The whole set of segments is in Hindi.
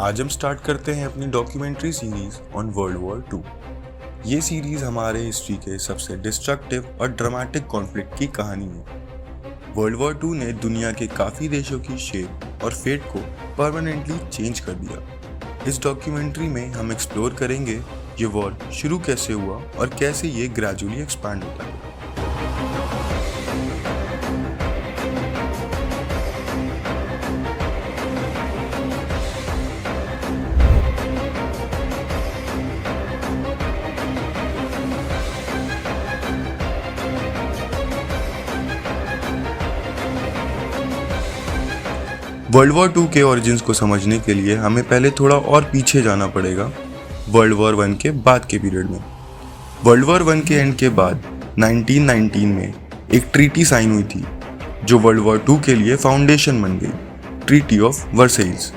आज हम स्टार्ट करते हैं अपनी documentary series on world war 2। ये सीरीज हमारे हिस्ट्री के सबसे डिस्ट्रक्टिव और ड्रामेटिक कॉन्फ्लिक्ट की कहानी है। वर्ल्ड वॉर 2 ने दुनिया के काफ़ी देशों की शेप और फेट को परमानेंटली चेंज कर दिया। इस डॉक्यूमेंट्री में हम एक्सप्लोर करेंगे ये वॉर शुरू कैसे हुआ और कैसे ये ग्रेजुअली एक्सपैंड होता है। वर्ल्ड वॉर 2 के ओरिजिन्स को समझने के लिए हमें पहले थोड़ा और पीछे जाना पड़ेगा, वर्ल्ड वॉर 1 के बाद के पीरियड में। वर्ल्ड वॉर 1 के एंड के बाद 1919 में एक ट्रीटी साइन हुई थी जो वर्ल्ड वॉर 2 के लिए फाउंडेशन बन गई, ट्रीटी ऑफ वर्सेल्स।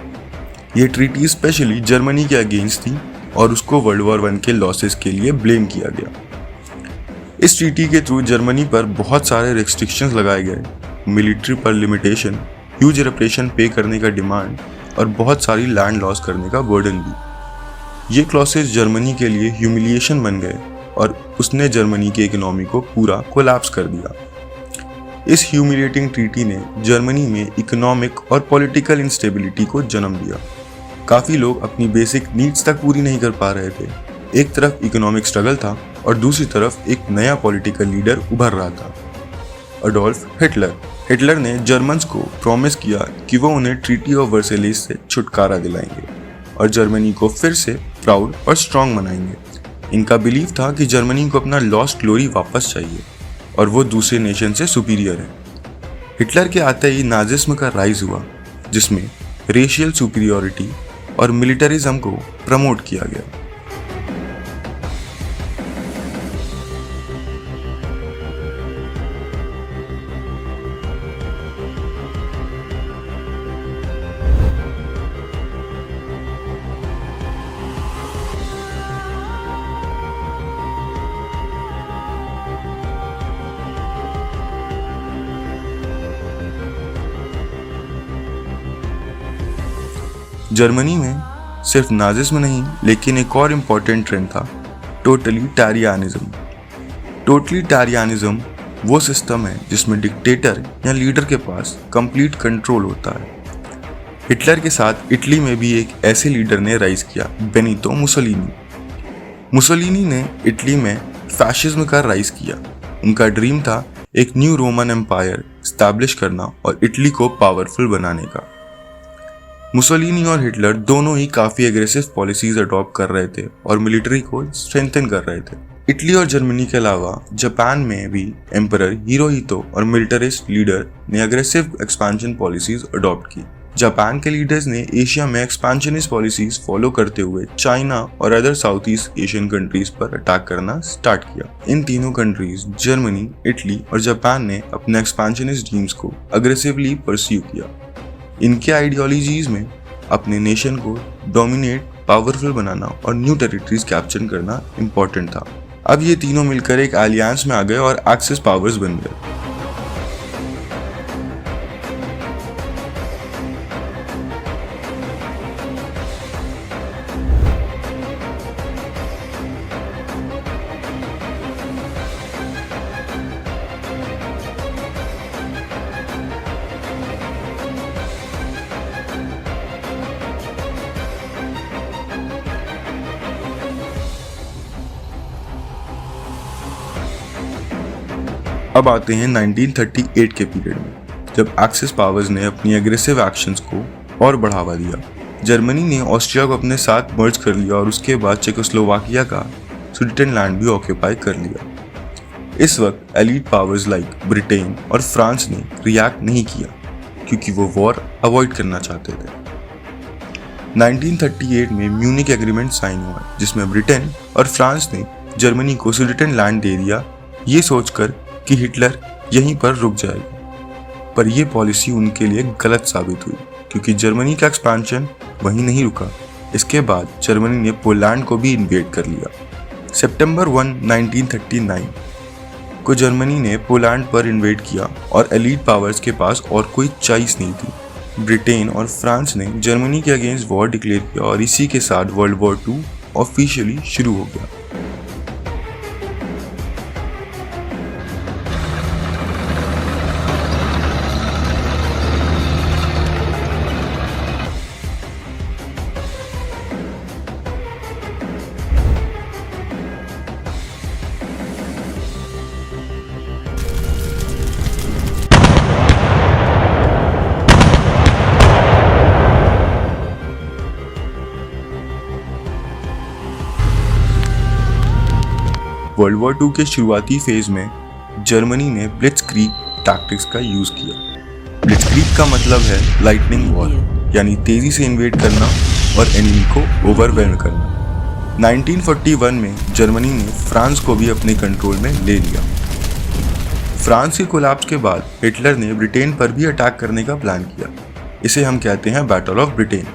ये ट्रीटी स्पेशली जर्मनी के अगेंस्ट थी और उसको वर्ल्ड वॉर 1 के लॉसेस के लिए ब्लेम किया गया। इस ट्रीटी के थ्रू जर्मनी पर बहुत सारे रिस्ट्रिक्शंस लगाए गए, मिलिट्री पर लिमिटेशन, ह्यूज रेपरेशन पे करने का डिमांड और बहुत सारी लैंड लॉस करने का बर्डन भी। ये क्लॉसेस जर्मनी के लिए ह्यूमिलिएशन बन गए और उसने जर्मनी की इकोनॉमी को पूरा कोलैप्स कर दिया। इस ह्यूमिलिएटिंग ट्रीटी ने जर्मनी में इकोनॉमिक और पॉलिटिकल इंस्टेबिलिटी को जन्म दिया। काफ़ी लोग अपनी बेसिक नीड्स तक पूरी नहीं कर पा रहे थे। एक तरफ इकोनॉमिक स्ट्रगल था और दूसरी तरफ एक नया पॉलिटिकल लीडर उभर रहा था, अडोल्फ हिटलर ने जर्मन्स को प्रॉमिस किया कि वो उन्हें ट्रीटी ऑफ वर्सेलिस से छुटकारा दिलाएंगे और जर्मनी को फिर से प्राउड और स्ट्रांग बनाएंगे। इनका बिलीव था कि जर्मनी को अपना लॉस्ट ग्लोरी वापस चाहिए और वो दूसरे नेशन से सुपीरियर है। हिटलर के आते ही नाजिज्म का राइज हुआ, जिसमें रेशियल सुपीरियरिटी और मिलिटरिज्म को प्रमोट किया गया। जर्मनी में सिर्फ नाजिज्म नहीं लेकिन एक और इम्पॉर्टेंट ट्रेंड था, टोटलिटारियनिज्म। टोटलिटारियनिज्म वो सिस्टम है जिसमें डिक्टेटर या लीडर के पास कंप्लीट कंट्रोल होता है। हिटलर के साथ इटली में भी एक ऐसे लीडर ने राइज किया, बेनितो मुसोलिनी। मुसोलिनी ने इटली में फैशिज्म का राइज किया। उनका ड्रीम था एक न्यू रोमन एम्पायर स्टैब्लिश करना और इटली को पावरफुल बनाने का। मुसोलिनी और हिटलर दोनों ही काफ़ी एग्रेसिव पॉलिसीज अडॉप्ट कर रहे थे और मिलिट्री को स्ट्रेंथन कर रहे थे। इटली और जर्मनी के अलावा जापान में भी एम्परर हिरोहितो और मिलिटरिस्ट लीडर ने एग्रेसिव एक्सपेंशन पॉलिसीज अडॉप्ट की। जापान के लीडर्स ने एशिया में एक्सपेंशनिस्ट पॉलिसीज फॉलो करते हुए चाइना और other south east Asian countries पर अटैक करना स्टार्ट किया। इन तीनों कंट्रीज जर्मनी, इटली और जापान ने अपने एक्सपेंशनिस्ट ड्रीम्स को अग्रेसिवली परस्यू किया। इनके आइडियोलॉजीज में अपने नेशन को डोमिनेट, पावरफुल बनाना और न्यू टेरिटरीज कैप्चर करना इम्पोर्टेंट था। अब ये तीनों मिलकर एक अलायंस में आ गए और एक्सिस पावर्स बन गए। अब आते हैं 1938 के पीरियड में, जब एक्सिस पावर्स ने अपनी एग्रेसिव एक्शंस को और बढ़ावा दिया। जर्मनी ने ऑस्ट्रिया को अपने साथ मर्ज कर लिया और उसके बाद चेकोस्लोवाकिया का सुडेटनलैंड भी ऑक्यूपाई कर लिया। इस वक्त एलीट पावर्स लाइक ब्रिटेन और फ्रांस ने रिएक्ट नहीं किया क्योंकि वो वॉर अवॉइड करना चाहते थे। 1938 में म्यूनिक एग्रीमेंट साइन हुआ, जिसमें ब्रिटेन और फ्रांस ने जर्मनी को सुडेटनलैंड दे दिया, ये सोचकर कि हिटलर यहीं पर रुक जाएगा। पर यह पॉलिसी उनके लिए गलत साबित हुई क्योंकि जर्मनी का एक्सपेंशन वहीं नहीं रुका। इसके बाद जर्मनी ने पोलैंड को भी इन्वेड कर लिया। सितंबर 1, 1939 को जर्मनी ने पोलैंड पर इन्वेड किया और एलीट पावर्स के पास और कोई चॉइस नहीं थी। ब्रिटेन और फ्रांस ने जर्मनी के अगेंस्ट वॉर डिक्लेयर किया और इसी के साथ वर्ल्ड वॉर 2 ऑफिशियली शुरू हो गया। वर्ल्ड वॉर 2 के शुरुआती फेज में जर्मनी ने ब्लिट्जक्रीग टैक्टिक्स का यूज किया। ब्लिट्जक्रीग का मतलब है लाइटनिंग वॉर, यानी तेजी से इन्वेड करना और एनिमी को ओवरवेल्म करना। 1941 में जर्मनी ने फ्रांस को भी अपने कंट्रोल में ले लिया। फ्रांस के कोलैप्स के बाद हिटलर ने ब्रिटेन पर भी अटैक करने का प्लान किया। इसे हम कहते हैं बैटल ऑफ ब्रिटेन।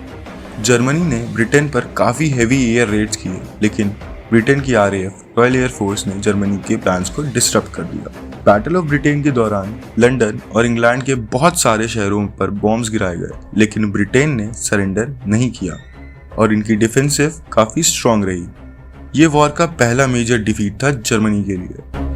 जर्मनी ने ब्रिटेन पर काफ़ी हेवी एयर रेड्स किए, लेकिन ब्रिटेन की RAF रॉयल एयर फोर्स ने जर्मनी के प्लान्स को डिस्टर्ब कर दिया। बैटल ऑफ ब्रिटेन के दौरान लंदन और इंग्लैंड के बहुत सारे शहरों पर बॉम्ब्स गिराए गए, लेकिन ब्रिटेन ने सरेंडर नहीं किया और इनकी डिफेंसिव काफ़ी स्ट्रॉन्ग रही। ये वॉर का पहला मेजर डिफीट था जर्मनी के लिए।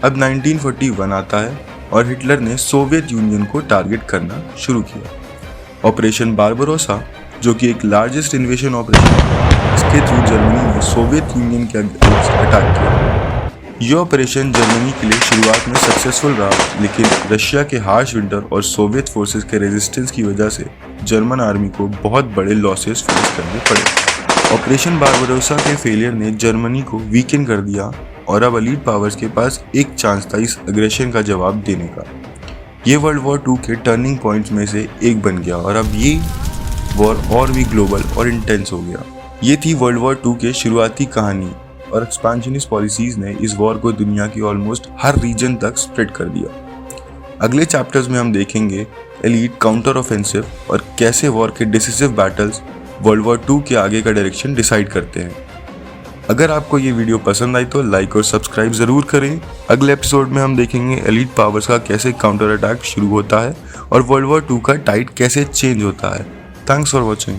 अब 1941 आता है और हिटलर ने सोवियत यूनियन को टारगेट करना शुरू किया। ऑपरेशन बारबरोसा, जो कि एक लार्जेस्ट इन्वेजन ऑपरेशन है, इसके थ्रू जर्मनी ने सोवियत यूनियन के अगेंस्ट अटैक किया। यह ऑपरेशन जर्मनी के लिए शुरुआत में सक्सेसफुल रहा, लेकिन रशिया के हार्श विंटर और सोवियत फोर्सेस के रेजिस्टेंस की वजह से जर्मन आर्मी को बहुत बड़े लॉसेस फेस करने पड़े। ऑपरेशन बारबरोसा के फेलियर ने जर्मनी को वीकन कर दिया और अब अलीट पावर्स के पास एक चांस था इस अग्रेशन का जवाब देने का। ये वर्ल्ड वॉर 2 के टर्निंग पॉइंट्स में से एक बन गया और अब ये वॉर और भी ग्लोबल और इंटेंस हो गया। ये थी वर्ल्ड वॉर 2 के शुरुआती कहानी और एक्सपेंशनिस्ट पॉलिसीज ने इस वॉर को दुनिया की ऑलमोस्ट हर रीजन तक स्प्रेड कर दिया। अगले चैप्टर्स में हम देखेंगे एलीट काउंटर ऑफेंसिव और कैसे वॉर के डिसिसिव बैटल्स वर्ल्ड वॉर 2 के आगे का डायरेक्शन डिसाइड करते हैं। अगर आपको ये वीडियो पसंद आई तो लाइक और सब्सक्राइब जरूर करें। अगले एपिसोड में हम देखेंगे एलीट पावर्स का कैसे काउंटर अटैक शुरू होता है और वर्ल्ड वॉर 2 का टाइड कैसे चेंज होता है। Thanks for watching.